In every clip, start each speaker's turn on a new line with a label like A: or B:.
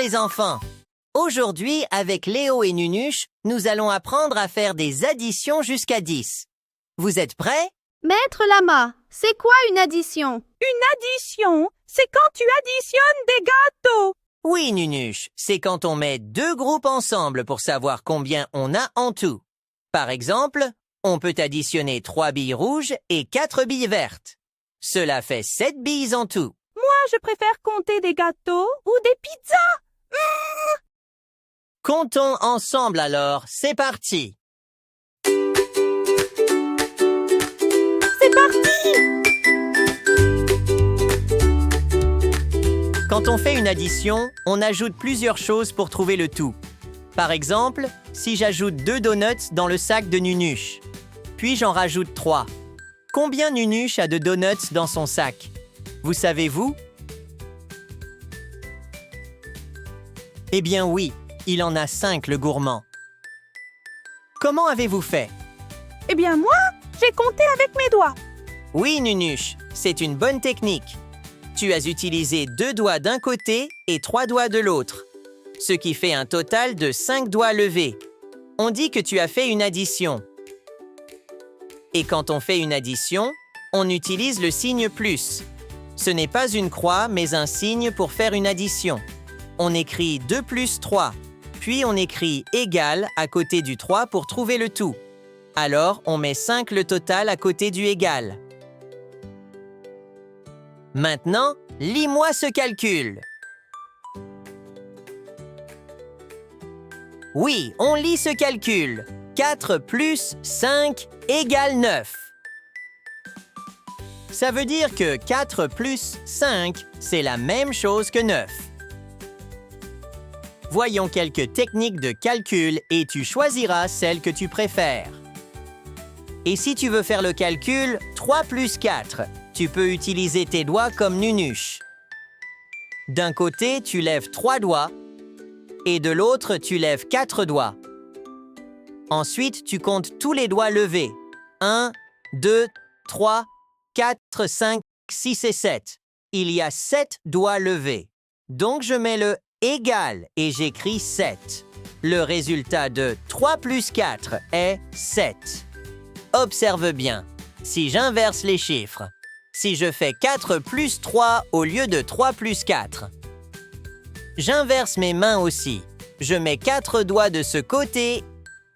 A: les enfants! Aujourd'hui, avec Léo et Nunuche, nous allons apprendre à faire des additions jusqu'à 10. Vous êtes prêts?
B: Maître Lama, c'est quoi une addition?
C: Une addition, c'est quand tu additionnes des gâteaux.
A: Oui, Nunuche, c'est quand on met deux groupes ensemble pour savoir combien on a en tout. Par exemple, on peut additionner 3 billes rouges et 4 billes vertes. Cela fait 7 billes en tout.
C: Moi, je préfère compter des gâteaux ou des pizzas.
A: Comptons ensemble alors, c'est parti!
C: C'est parti!
A: Quand on fait une addition, on ajoute plusieurs choses pour trouver le tout. Par exemple, si j'ajoute 2 donuts dans le sac de Nunuche, puis j'en rajoute 3. Combien Nunuche a de donuts dans son sac? Vous savez-vous? Eh bien oui, il en a 5 le gourmand. Comment avez-vous fait?
C: Eh bien moi, j'ai compté avec mes doigts.
A: Oui, Nunuche, c'est une bonne technique. Tu as utilisé 2 doigts d'un côté et 3 doigts de l'autre, ce qui fait un total de 5 doigts levés. On dit que tu as fait une addition. Et quand on fait une addition, on utilise le signe plus. Ce n'est pas une croix, mais un signe pour faire une addition. On écrit 2 plus 3, puis on écrit égal à côté du 3 pour trouver le tout. Alors, on met 5 le total à côté du égal. Maintenant, lis-moi ce calcul. Oui, on lit ce calcul. 4 plus 5 égale 9. Ça veut dire que 4 plus 5, c'est la même chose que 9. Voyons quelques techniques de calcul et tu choisiras celle que tu préfères. Et si tu veux faire le calcul 3 plus 4, tu peux utiliser tes doigts comme Nunuche. D'un côté, tu lèves 3 doigts et de l'autre, tu lèves 4 doigts. Ensuite, tu comptes tous les doigts levés. 1, 2, 3, 4, 5, 6 et 7. Il y a 7 doigts levés. Donc, je mets le égal et j'écris 7. Le résultat de 3 plus 4 est 7. Observe bien. Si j'inverse les chiffres, si je fais 4 plus 3 au lieu de 3 plus 4, j'inverse mes mains aussi. Je mets 4 doigts de ce côté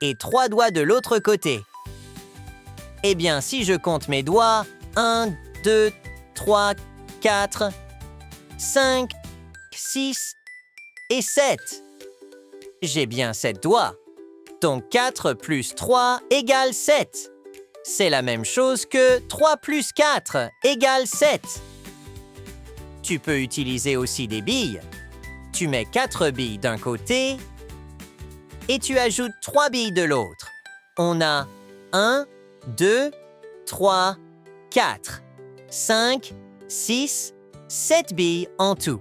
A: et 3 doigts de l'autre côté. Eh bien, si je compte mes doigts, 1, 2, 3, 4, 5, 6 et 7. J'ai bien 7 doigts. Donc 4 plus 3 égale 7. C'est la même chose que 3 plus 4 égale 7. Tu peux utiliser aussi des billes. Tu mets 4 billes d'un côté et tu ajoutes 3 billes de l'autre. On a 1, 2, 3, 4, 5, 6, 7 billes en tout.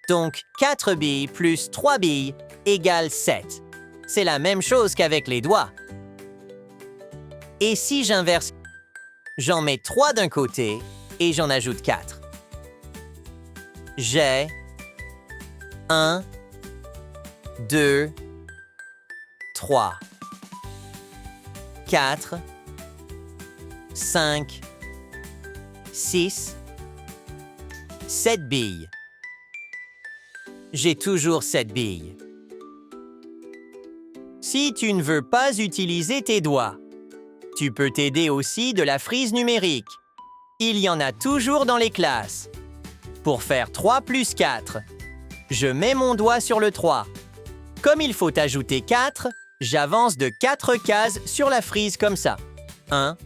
A: Donc 4 billes plus 3 billes égale 7. C'est la même chose qu'avec les doigts. Et si j'inverse, j'en mets 3 d'un côté et j'en ajoute 4. J'ai 1, 2, 3, 4, 5, 6, 7 billes. J'ai toujours 7 billes. Si tu ne veux pas utiliser tes doigts, tu peux t'aider aussi de la frise numérique. Il y en a toujours dans les classes. Pour faire 3 plus 4, je mets mon doigt sur le 3. Comme il faut ajouter 4, j'avance de 4 cases sur la frise comme ça. 1,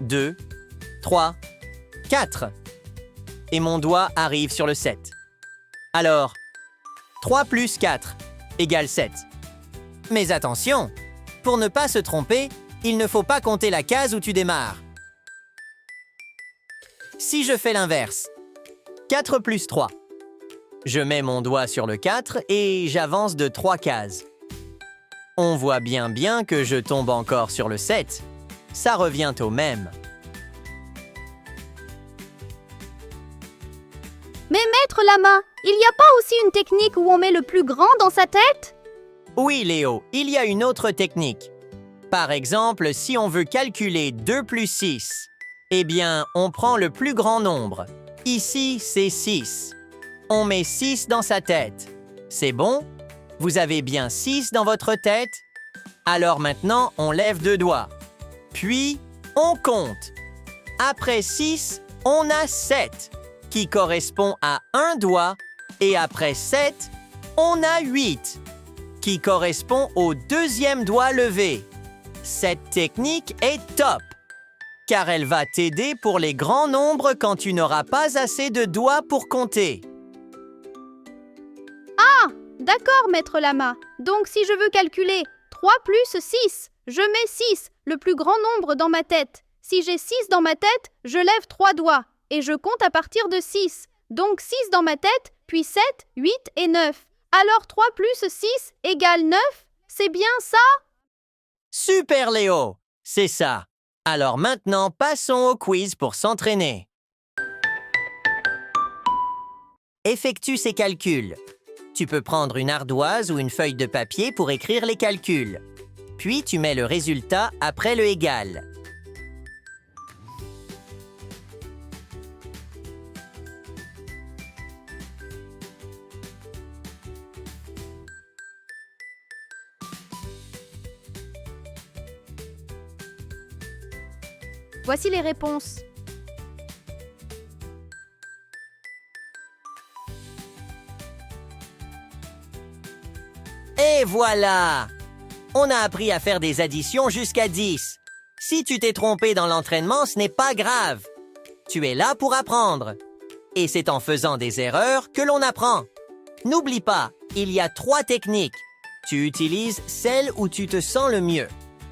A: 2, 3, 4. Et mon doigt arrive sur le 7. Alors, 3 plus 4 égale 7. Mais attention, pour ne pas se tromper, il ne faut pas compter la case où tu démarres. Si je fais l'inverse, 4 plus 3. Je mets mon doigt sur le 4 et j'avance de 3 cases. On voit bien que je tombe encore sur le 7. Ça revient au même.
B: Mais Maître Lama, il n'y a pas aussi une technique où on met le plus grand dans sa tête?
A: Oui, Léo, il y a une autre technique. Par exemple, si on veut calculer 2 plus 6, eh bien, on prend le plus grand nombre. Ici, c'est 6. On met 6 dans sa tête. C'est bon? Vous avez bien 6 dans votre tête? Alors maintenant, on lève 2 doigts. Puis, on compte. Après 6, on a 7, qui correspond à un doigt. Et après 7, on a 8, qui correspond au deuxième doigt levé. Cette technique est top, car elle va t'aider pour les grands nombres quand tu n'auras pas assez de doigts pour compter.
B: D'accord, Maître Lama. Donc, si je veux calculer 3 plus 6, je mets 6, le plus grand nombre, dans ma tête. Si j'ai 6 dans ma tête, je lève 3 doigts et je compte à partir de 6. Donc 6 dans ma tête, puis 7, 8 et 9. Alors 3 plus 6 égale 9? C'est bien ça?
A: Super, Léo! C'est ça. Alors maintenant, passons au quiz pour s'entraîner. Effectue ces calculs. Tu peux prendre une ardoise ou une feuille de papier pour écrire les calculs. Puis tu mets le résultat après le égal.
B: Voici les réponses.
A: Et voilà! On a appris à faire des additions jusqu'à 10. Si tu t'es trompé dans l'entraînement, ce n'est pas grave. Tu es là pour apprendre. Et c'est en faisant des erreurs que l'on apprend. N'oublie pas, il y a 3 techniques. Tu utilises celle où tu te sens le mieux.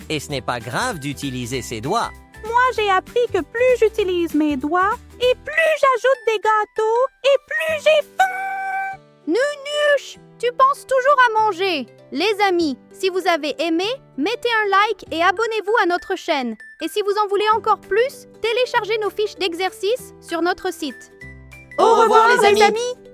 A: Et ce n'est pas grave d'utiliser ses doigts.
C: Moi, j'ai appris que plus j'utilise mes doigts, et plus j'ajoute des gâteaux, et plus j'ai faim.
B: Nunuche, tu penses toujours à manger. Les amis, si vous avez aimé, mettez un like et abonnez-vous à notre chaîne. Et si vous en voulez encore plus, téléchargez nos fiches d'exercice sur notre site.
A: Au revoir, les amis!